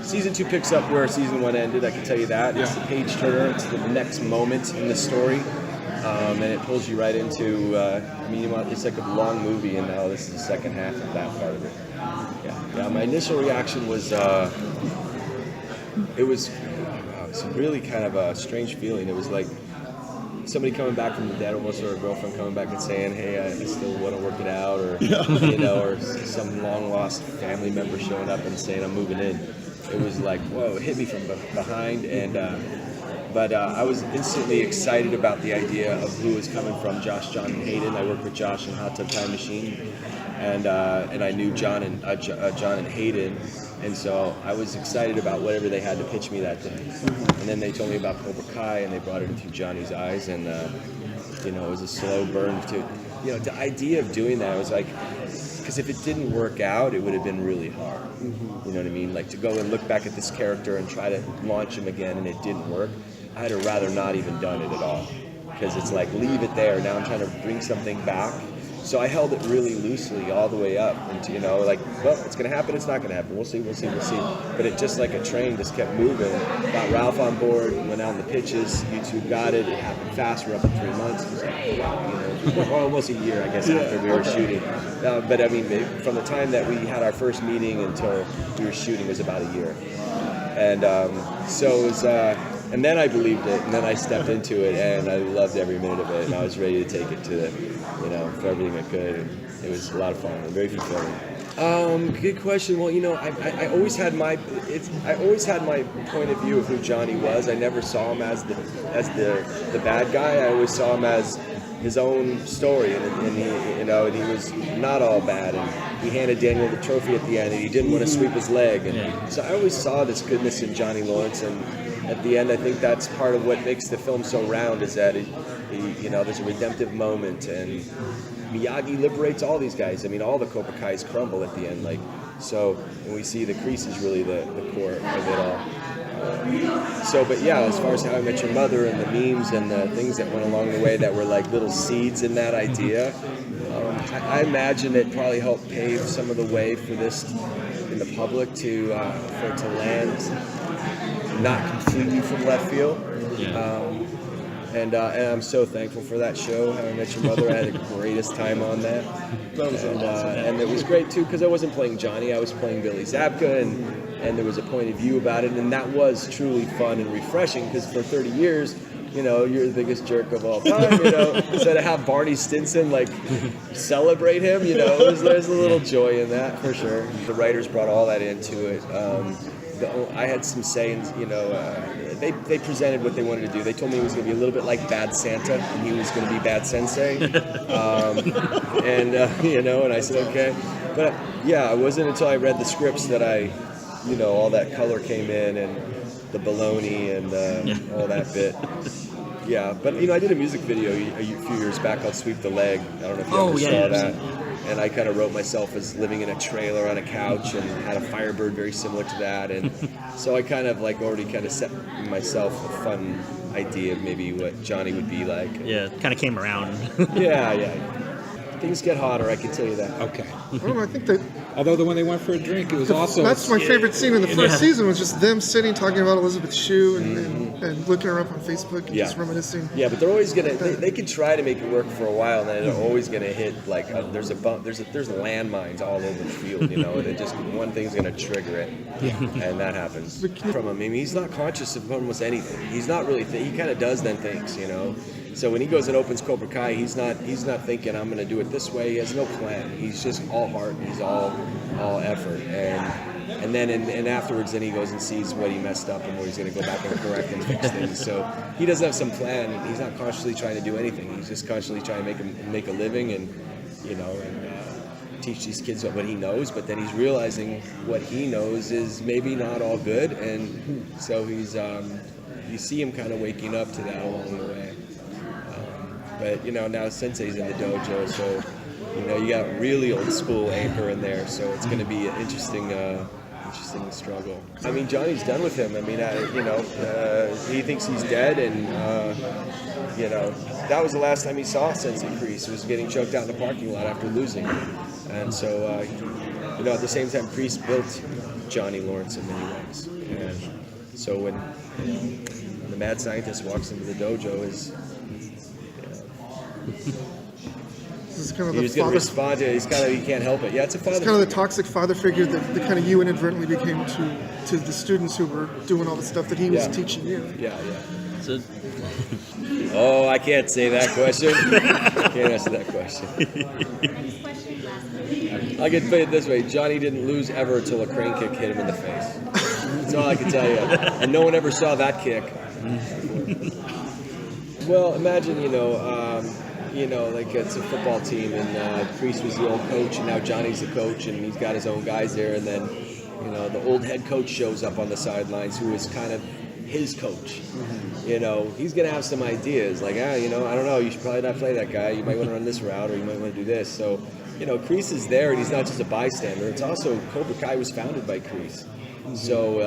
season 2 picks up where season 1 ended. I can tell you that. It's the page turner. It's the next moment in the story, and it pulls you right into. It's like a long movie, and now this is the second half of that part of it. Yeah. My initial reaction was it was really kind of a strange feeling. It was like somebody coming back from the dead, almost, or a girlfriend coming back and saying, "Hey, I still want to work it out," or or some long lost family member showing up and saying, "I'm moving in." It was like, whoa! It hit me from behind, and but I was instantly excited about the idea of who was coming from. Josh, John, and Hayden. I worked with Josh in Hot Tub Time Machine, and I knew John and Hayden. And so I was excited about whatever they had to pitch me that day. And then they told me about Cobra Kai, and they brought it into Johnny's eyes, and it was a slow burn to, the idea of doing that was like, because if it didn't work out, it would have been really hard. You know what I mean? Like to go and look back at this character and try to launch him again, and it didn't work. I'd have rather not even done it at all, because it's like, leave it there. Now I'm trying to bring something back. So I held it really loosely all the way up, and well, it's going to happen, it's not going to happen. We'll see. But it just like a train just kept moving. Got Ralph on board, went out on the pitches. YouTube got it. It happened fast. We're up in 3 months. It was like, wow, almost a year, I guess, after we were shooting. But I mean, from the time that we had our first meeting until we were shooting was about a year. And so it was. And then I believed it, and then I stepped into it, and I loved every minute of it, and I was ready to take it to for everything I could. And it was a lot of fun and very fulfilling. Good question. Well, I always had my point of view of who Johnny was. I never saw him as the bad guy. I always saw him as his own story, and he was not all bad, and he handed Daniel the trophy at the end, and he didn't want to sweep his leg, and so I always saw this goodness in Johnny Lawrence, and at the end, I think that's part of what makes the film so round, is that there's a redemptive moment, and Miyagi liberates all these guys. I mean, all the Cobra Kais crumble at the end, and we see the Kreese is really the core of it all. But yeah, as far as How I Met Your Mother and the memes and the things that went along the way that were like little seeds in that idea, I imagine it probably helped pave some of the way for this in the public for it to land not completely from left field. And I'm so thankful for that show, How I Met Your Mother. I had the greatest time on that. And it was great too, because I wasn't playing Johnny, I was playing Billy Zabka, and there was a point of view about it, and that was truly fun and refreshing, because for 30 years, you're the biggest jerk of all time, so to have Barney Stinson celebrate him, there's a little joy in that for sure. The writers brought all that into it. I had some sayings, they presented what they wanted to do. They told me it was going to be a little bit like Bad Santa, and he was going to be Bad Sensei. And I said, okay. But yeah, it wasn't until I read the scripts that all that color came in, and the baloney and all that bit. Yeah, but I did a music video a few years back called Sweep the Leg. I don't know if you ever saw that. And I kind of wrote myself as living in a trailer on a couch and had a Firebird very similar to that. And so I kind of already kind of set myself a fun idea of maybe what Johnny would be like. Yeah, kind of came around. Yeah. Things get hotter, I can tell you that. Okay. I think that... Although when they went for a drink, it was also... That's my favorite scene in the first season, was just them sitting, talking about Elizabeth Shue and looking her up on Facebook and just reminiscing. Yeah, but they're always going to... They could try to make it work for a while, and then they're always going to hit, there's a bump, there's landmines all over the field, and it just... One thing's going to trigger it, and that happens from him. I mean, he's not conscious of almost anything. He's not really... He kind of does then things, So when he goes and opens Cobra Kai, he's not thinking, I'm going to do it this way. He has no plan. He's just all heart. He's all effort. And then afterwards, then he goes and sees what he messed up and where he's going to go back and correct and fix things. So he doesn't have some plan. He's not consciously trying to do anything. He's just constantly trying to make a living and teach these kids what he knows. But then he's realizing what he knows is maybe not all good, and so he's you see him kind of waking up to that along the way. But now Sensei's in the dojo, so you got really old school Anchor in there, so it's going to be an interesting struggle. I mean, Johnny's done with him. I mean, he thinks he's dead, and that was the last time he saw Sensei Kreese. He was getting choked out in the parking lot after losing, and so at the same time, Kreese built Johnny Lawrence in many ways. And so when the mad scientist walks into the dojo, This is kind of he's going to respond to it. He can't help it. Yeah, it's a father. It's kind of the toxic father figure that kind of you inadvertently became to the students who were doing all the stuff that he was teaching you. Yeah. So, Oh, I can't say that question. Can't answer that question. I can put it this way: Johnny didn't lose ever until a crane kick hit him in the face. That's all I can tell you. And no one ever saw that kick. Well, imagine, like it's a football team, and Kreese was the old coach, and now Johnny's the coach, and he's got his own guys there, and then, the old head coach shows up on the sidelines, who is kind of his coach. He's going to have some ideas, like, I don't know, you should probably not play that guy, you might want to run this route, or you might want to do this. So, Kreese is there, and he's not just a bystander. It's also, Cobra Kai was founded by Kreese. So,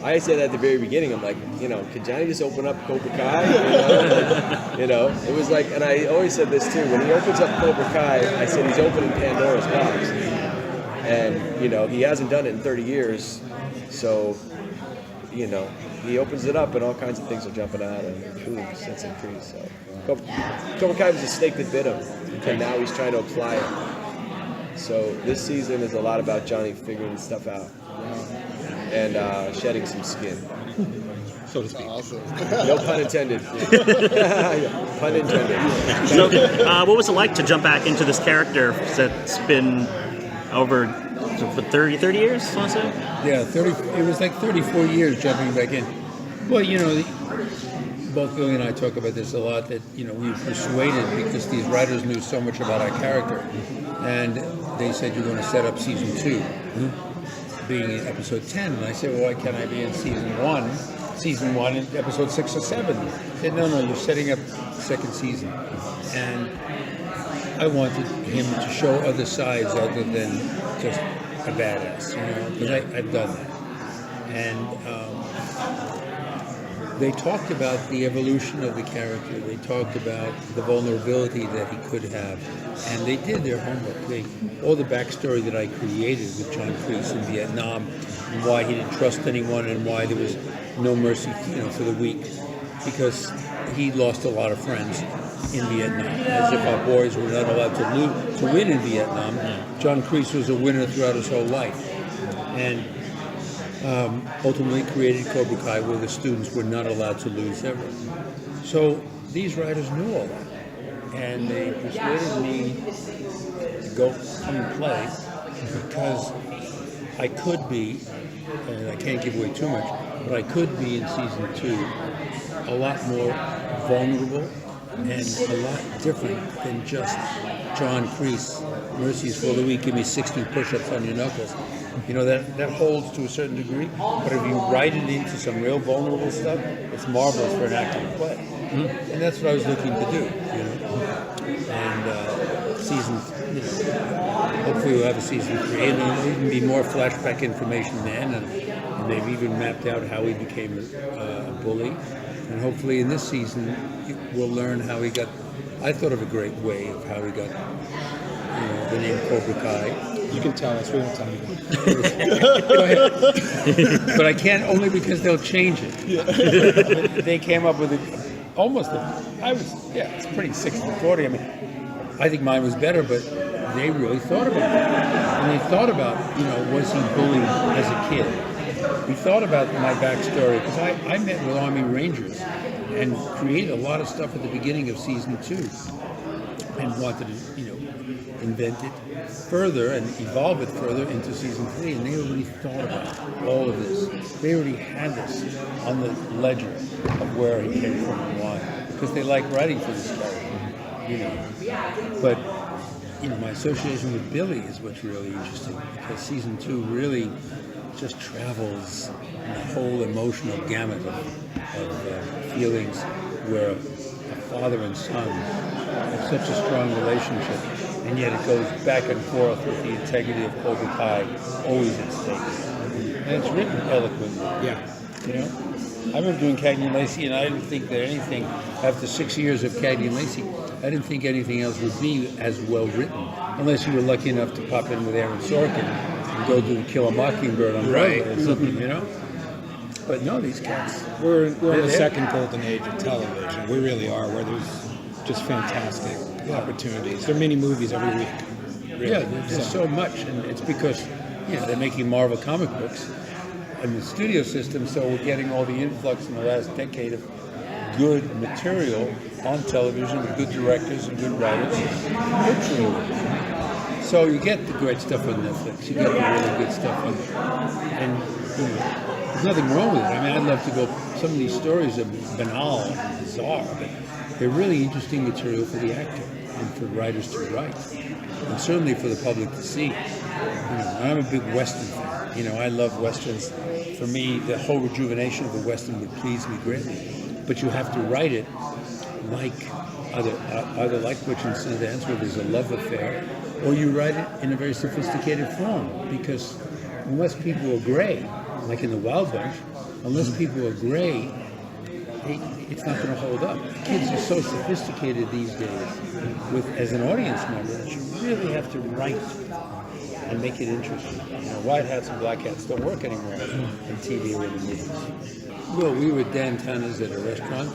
I said at the very beginning, I'm like, could Johnny just open up Cobra Kai? It was like, and I always said this too, when he opens up Cobra Kai, I said he's opening Pandora's box. And, he hasn't done it in 30 years, so, he opens it up and all kinds of things are jumping out and food sets increase. So, Cobra Kai was a snake that bit him, and now he's trying to apply it. So this season is a lot about Johnny figuring stuff out and shedding some skin. So to speak. Awesome. No pun intended. Pun intended. so what was it like to jump back into this character that's been over for 30 years, I want to say? Yeah, 30. It was like 34 years jumping back in. Well, both Billy and I talk about this a lot, that, we were persuaded because these writers knew so much about our character. And they said, you're going to set up season 2, being in episode 10. And I said, well, why can't I be in season 1? Season 1 in episode 6 or 7. They said, no, you're setting up second season. And I wanted him to show other sides other than just a badass, because I've done that. And they talked about the evolution of the character. They talked about the vulnerability that he could have. And they did their homework. All the backstory that I created with John Kreese in Vietnam, and why he didn't trust anyone, and why there was no mercy, for the weak, because he lost a lot of friends in Vietnam. As if our boys were not allowed to win in Vietnam. John Kreese was a winner throughout his whole life. And ultimately created Cobra Kai, where the students were not allowed to lose ever. So these writers knew all that, and they persuaded me to come and play, because I could be, and I can't give away too much, but I could be in season 2 a lot more vulnerable and a lot different than just John Kreese. Mercy is for the weak, give me 60 push-ups on your knuckles. That holds to a certain degree, but if you write it into some real vulnerable stuff, it's marvelous for an actor to play. And that's what I was looking to do, And season, hopefully we'll have a season 3, and there'll even be more flashback information then, and they've even mapped out how he became a bully. And hopefully in this season, we'll learn how he got, I thought of a great way of how he got, the name Cobra Kai. You can tell us. We won't tell you that. Go ahead. But I can't, only because they'll change it. They came up with it's pretty 60-40. I think mine was better, but they really thought about it. And they thought about, was he bullied as a kid? We thought about my backstory, because I met with Army Rangers and created a lot of stuff at the beginning of season 2 and wanted to, invent it further and evolve it further into season 3, and they already thought about all of this. They already had this on the ledger of where he came from and why, because they like writing for this character, But, my association with Billy is what's really interesting, because season 2 really just travels the whole emotional gamut of feelings, where a father and son have such a strong relationship, and yet it goes back and forth with the integrity of Cobra Kai always at stake. And it's written eloquently. Yeah. I remember doing Cagney and Lacey, and I didn't think that anything, after 6 years of Cagney and Lacey, I didn't think anything else would be as well written, unless you were lucky enough to pop in with Aaron Sorkin and go do Kill a Mockingbird on Broadway or something, you know? But no, these cats. We're in the second golden age of television. We really are, where there's just fantastic opportunities. There are many movies every week. Really. Yeah, there's so much, and it's because they're making Marvel comic books in the studio system, so we're getting all the influx in the last decade of good material on television with good directors and good writers. Literally. So you get the great stuff on Netflix. You get the really good stuff on and there's nothing wrong with it. I mean, I'd love to go. Some of these stories are banal and bizarre, but they're really interesting material for the actor and for writers to write, and certainly for the public to see. I'm a big Western fan. I love Westerns. For me, the whole rejuvenation of the Western would please me greatly. But you have to write it like either like Butch and Sundance, where there's a love affair, or you write it in a very sophisticated form. Because unless people are gray, like in the Wild Bunch, unless people are gray, it's not going to hold up. Kids are so sophisticated these days, as an audience member, that you really have to write and make it interesting. White hats and black hats don't work anymore in TV or in the movies. Well, we were Dan Tanners at a restaurant.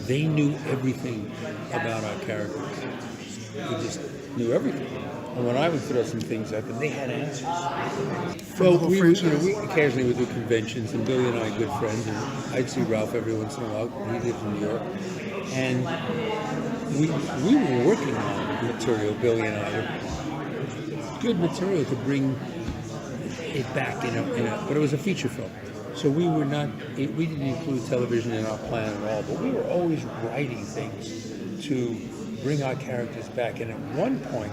They knew everything about our characters. They just knew everything. And when I would throw some things at them, they had answers. Well, we occasionally would do conventions, and Billy and I are good friends, and I'd see Ralph every once in a while. He lives in New York. And we were working on material, Billy and I, good material to bring it back but it was a feature film. So we didn't include television in our plan at all, but we were always writing things to bring our characters back. And at one point,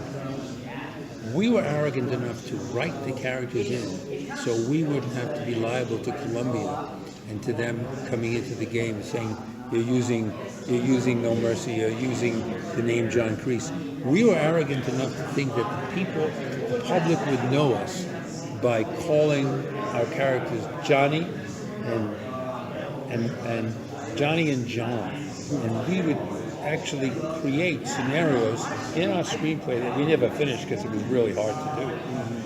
we were arrogant enough to write the characters in, so we wouldn't have to be liable to Columbia and to them coming into the game saying, you're using No Mercy, you're using the name John Kreese. We were arrogant enough to think that the public would know us by calling our characters Johnny and Johnny and John. And we would actually create scenarios in our screenplay that we never finished because it was really hard to do,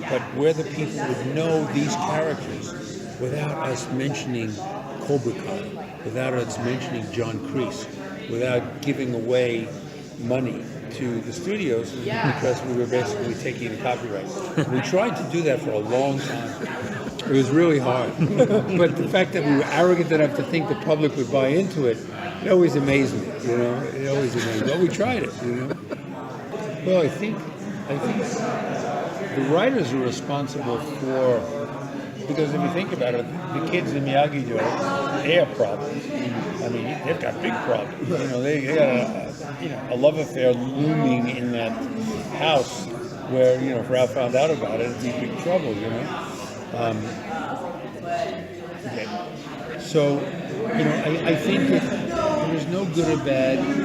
but where the people would know these characters without us mentioning Cobra Kai, without us mentioning John Kreese, without giving away money to the studios because we were basically taking the copyright. We tried to do that for a long time. It was really hard. But the fact that we were arrogant enough to think the public would buy into it, it always amazed me, It always amazed me. Well, we tried it, Well, I think the writers are responsible for, because if you think about it, the kids in Miyagi-Do, they have problems. I mean, they've got big problems. They got a love affair looming in that house where, if Ralph found out about it, it'd be big trouble, Okay. So, I think that there's no good or bad, and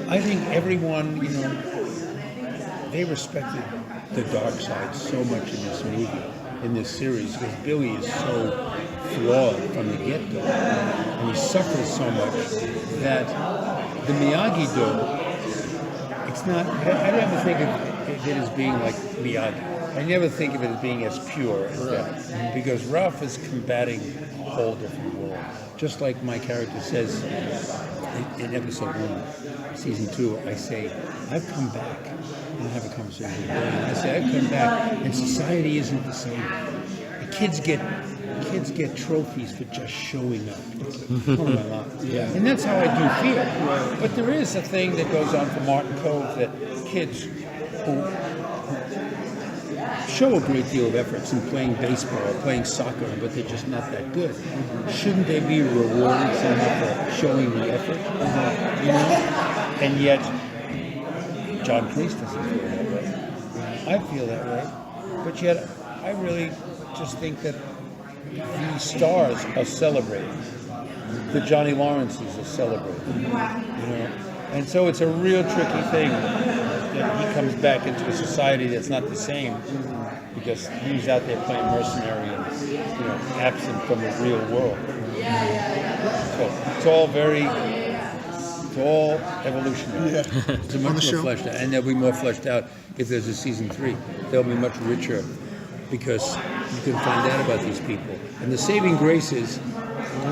I think everyone, they respected the dark side so much in this movie, in this series, because Billy is so flawed from the get-go, and he suffers so much that the Miyagi-Do, it's not, I never think of it as being like Miyagi. I never think of it as being as pure as that, because Ralph is combating a whole different world. Just like my character says in episode 1, season 2, I say, I've come back. And I have a conversation with Billy, and I say, I've come back, and society isn't the same. The kids get trophies for just showing up. Oh my God. Yeah. And that's how I do feel. But there is a thing that goes on for Martin Kove that kids who show a great deal of effort in playing baseball or playing soccer, but they're just not that good. Shouldn't they be rewarded somehow for showing the effort? And yet, John Kreese doesn't feel that way. I feel that way. But yet, I really just think that these stars are celebrated. The Johnny Lawrences are celebrated. And so it's a real tricky thing. he comes back into a society that's not the same because he's out there playing mercenary and absent from the real world. So it's all evolutionary. Yeah. It's much On the more show. fleshed out, and they'll be more fleshed out if there's a season 3. They'll be much richer because you can find out about these people. And the saving grace is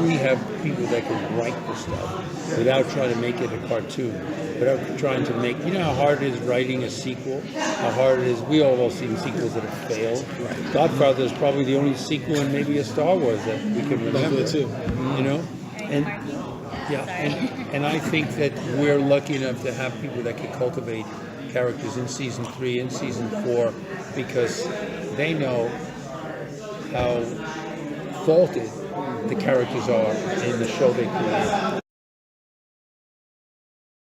we have people that can write the stuff without trying to make it a cartoon, without trying to make, how hard it is writing a sequel, how hard it is, we all seen sequels that have failed. Godfather is probably the only sequel and maybe a Star Wars that we can remember. too. And I think that we're lucky enough to have people that can cultivate characters in season 3 and season 4 because they know how faulted the characters are in the show they create.